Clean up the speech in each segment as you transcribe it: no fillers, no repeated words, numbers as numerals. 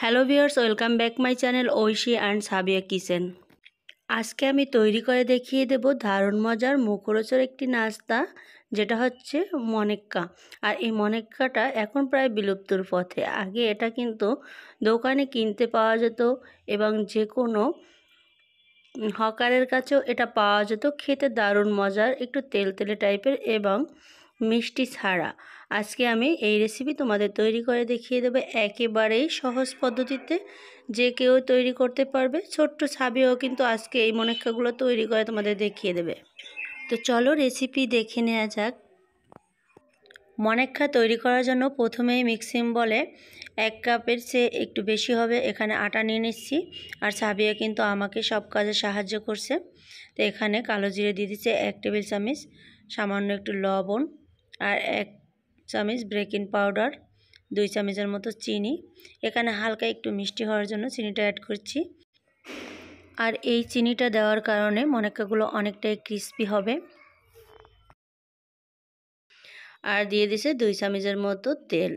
Hello viewers, welcome back my channel Aishi and Sabiya kitchen. আজকে আমি তৈরি করে দেখিয়ে দেব দারুণ মজার মুখরোচক একটি নাস্তা, যেটা হচ্ছে মনেক্কা। আর এই মনেক্কাটা এখন প্রায় বিলুপ্তর পথে। আগে এটা কিন্তু দোকানে কিনতে পাওয়া যেত এবং যে কোনো হকারের কাছেও এটা পাওয়া যেত। খেতে দারুণ মজার, একটু তেলতেলে টাইপের এবং মিষ্টি ছাড়া। আজকে আমি এই রেসিপি তোমাদের তৈরি করে দেখিয়ে দেবো একেবারেই সহজ পদ্ধতিতে, যে কেউ তৈরি করতে পারবে। ছোট্ট ছাবিও কিন্তু আজকে এই মনেক্কাগুলো তৈরি করে তোমাদের দেখিয়ে দেবে। তো চলো রেসিপি দেখে নেওয়া যাক। মনেক্কা তৈরি করার জন্য প্রথমেই মিক্সিং বলে 1 কাপের চেয়ে একটু বেশি হবে এখানে আটা নিয়ে নিচ্ছি। আর সাবিয়া কিন্তু আমাকে সব কাজে সাহায্য করছে। তো এখানে কালো জিরে দিয়ে দিচ্ছে 1 টেবিল চামচ, সামান্য একটু লবণ আর 1 চামচ বেকিং পাউডার, 2 চামচের মতো চিনি। এখানে হালকা একটু মিষ্টি হওয়ার জন্য চিনিটা অ্যাড করছি। আর এই চিনিটা দেওয়ার কারণে মনেক্কাগুলো অনেকটাই ক্রিস্পি হবে। আর দিয়ে দিছে 2 চামচের মতো তেল।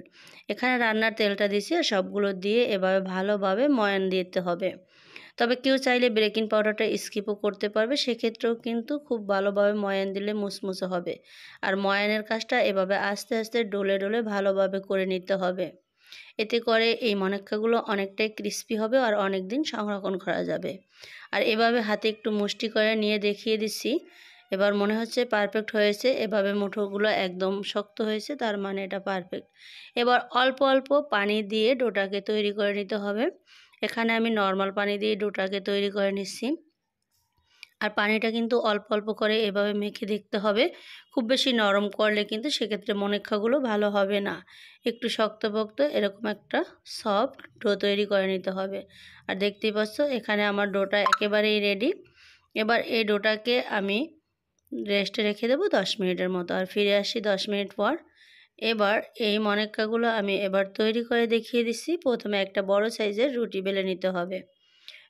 এখানে রান্নার তেলটা দিছি। আর সবগুলো দিয়ে এভাবে ভালোভাবে ময়ান দিতে হবে। তবে কেউ চাইলে বেকিং পাউডারটা স্কিপও করতে পারবে, সেক্ষেত্রেও কিন্তু খুব ভালোভাবে ময়ান দিলে মুসমুসে হবে। আর ময়ানের কাজটা এভাবে আস্তে আস্তে ডলে ডলে ভালোভাবে করে নিতে হবে। এতে করে এই মনেক্কাগুলো অনেকটাই ক্রিস্পি হবে আর অনেক দিন সংরক্ষণ করা যাবে। আর এভাবে হাতে একটু মুষ্টি করে নিয়ে দেখিয়ে দিচ্ছি। এবার মনে হচ্ছে পারফেক্ট হয়েছে। এভাবে মুঠোগুলো একদম শক্ত হয়েছে, তার মানে এটা পারফেক্ট। এবার অল্প অল্প পানি দিয়ে ডোটাকে তৈরি করে নিতে হবে। এখানে আমি নর্মাল পানি দিয়ে ডোটাকে তৈরি করে নিচ্ছি। আর পানিটা কিন্তু অল্প অল্প করে এভাবে মেখে দেখতে হবে। খুব বেশি নরম করলে কিন্তু সেক্ষেত্রে মনেক্কাগুলো ভালো হবে না। একটু শক্তপোক্ত এরকম একটা সফট ডো তৈরি করে নিতে হবে। আর দেখতেই পাচ্ছ এখানে আমার ডোটা একেবারেই রেডি। এবার এই ডোটাকে আমি রেস্টে রেখে দেবো 10 মিনিটের মতো। আর ফিরে আসি 10 মিনিট পর। এবার এই মনেক্কাগুলো আমি এবার তৈরি করে দেখিয়ে দিচ্ছি। প্রথমে একটা বড় সাইজের রুটি বেলে নিতে হবে।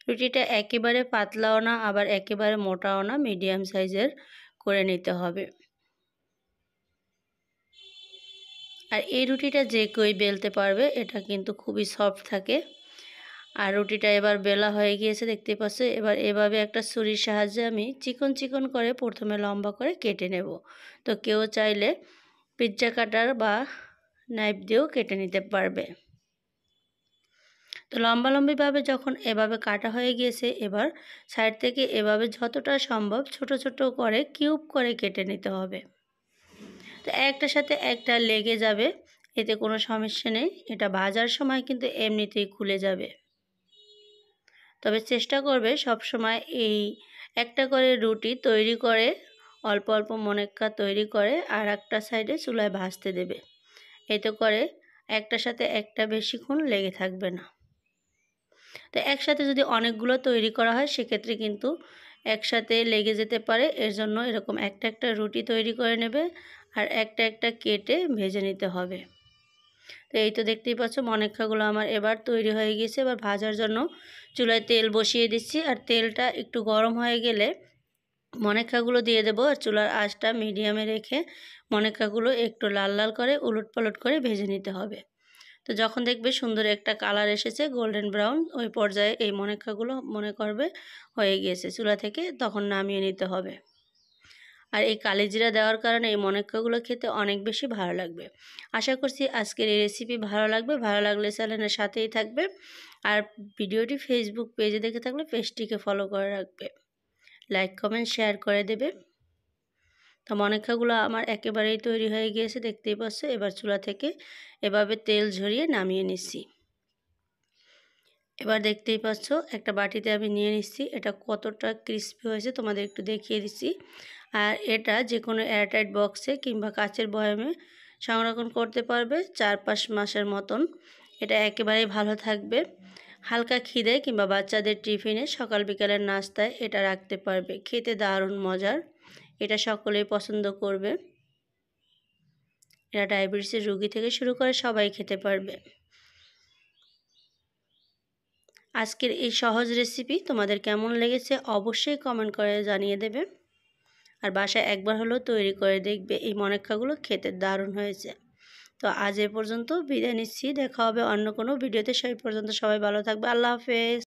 রুটিটা একেবারে পাতলাও না আবার একেবারে মোটাও না, মিডিয়াম সাইজের করে নিতে হবে। আর এই রুটিটা যে কেউ বেলতে পারবে, এটা কিন্তু খুবই সফট থাকে। আর রুটিটা এবার বেলা হয়ে গিয়েছে দেখতেই পাচ্ছ। এবার এভাবে একটা ছুরির সাহায্যে আমি চিকন চিকন করে প্রথমে লম্বা করে কেটে নেব। তো কেউ চাইলে পিৎজা কাটার বা নাইফ দিয়েও কেটে নিতে পারবে। তো লম্বালম্বিভাবে যখন এভাবে কাটা হয়ে গিয়েছে, এবার সাইড থেকে এভাবে যতটা সম্ভব ছোট ছোট করে কিউব করে কেটে নিতে হবে। তো একটার সাথে একটা লেগে যাবে, এতে কোনো সমস্যা নেই। এটা ভাজার সময় কিন্তু এমনিতেই খুলে যাবে। তবে চেষ্টা করবে সব সময় এই একটা করে রুটি তৈরি করে অল্প অল্প মনেক্কা তৈরি করে আর একটা সাইডে চুলায় ভাজতে দেবে। এতে করে একটার সাথে একটা বেশিক্ষণ লেগে থাকবে না। তো একসাথে যদি অনেকগুলো তৈরি করা হয় সেক্ষেত্রে কিন্তু একসাথে লেগে যেতে পারে। এর জন্য এরকম একটা একটা রুটি তৈরি করে নেবে আর একটা একটা কেটে ভেজে নিতে হবে। তো এই তো দেখতেই পাচ্ছ মনেক্কাগুলো আমার এবার তৈরি হয়ে গেছে। এবার ভাজার জন্য চুলায় তেল বসিয়ে দিচ্ছি। আর তেলটা একটু গরম হয়ে গেলে মনেক্কাগুলো দিয়ে দেবো। আর চুলার আঁচটা মিডিয়ামে রেখে মনেক্কাগুলো একটু লাল লাল করে উলট পালট করে ভেজে নিতে হবে। তো যখন দেখবে সুন্দর একটা কালার এসেছে গোল্ডেন ব্রাউন, ওই পর্যায়ে এই মনেক্কাগুলো মনে করবে হয়ে গিয়েছে চুলা থেকে, তখন নামিয়ে নিতে হবে। আর এই কালিজিরা দেওয়ার কারণে এই মনেক্কাগুলো খেতে অনেক বেশি ভালো লাগবে। আশা করছি আজকের এই রেসিপি ভালো লাগবে। ভালো লাগলে চ্যানেলের সাথেই থাকবে। আর ভিডিওটি ফেসবুক পেজে দেখে থাকলে পেজটিকে ফলো করে রাখবে। লাইক কমেন্ট শেয়ার করে দেবে। তো মনেক্কাগুলো আমার একেবারেই তৈরি হয়ে গিয়েছে দেখতেই পাচ্ছ। এবার চুলা থেকে এভাবে তেল ঝরিয়ে নামিয়ে নিচ্ছি। এবার দেখতেই পাচ্ছ একটা বাটিতে আমি নিয়ে নিচ্ছি। এটা কতটা ক্রিস্পি হয়েছে তোমাদের একটু দেখিয়ে দিচ্ছি। আর এটা যে কোনো এয়ারটাইট বক্সে কিংবা কাচের বয়ামে সংরক্ষণ করতে পারবে 4-5 মাসের মতন। এটা একেবারেই ভালো থাকবে। হালকা খিদে কিংবা বাচ্চাদের টিফিনে সকাল বিকালের নাস্তায় এটা রাখতে পারবে। খেতে দারুণ মজার, এটা সকলেই পছন্দ করবে। এটা ডায়াবেটিসের রোগী থেকে শুরু করে সবাই খেতে পারবে। আজকের এই সহজ রেসিপি তোমাদের কেমন লেগেছে অবশ্যই কমেন্ট করে জানিয়ে দেবে। আর বাসায় একবার হলেও তৈরি করে দেখবে, এই মনেক্কাগুলো খেতে দারুণ হয়েছে। তো আজ এ পর্যন্ত বিদায় নিচ্ছি। দেখা হবে অন্য কোনো ভিডিওতে। সেই পর্যন্ত সবাই ভালো থাকবে। আল্লাহ হাফেজ।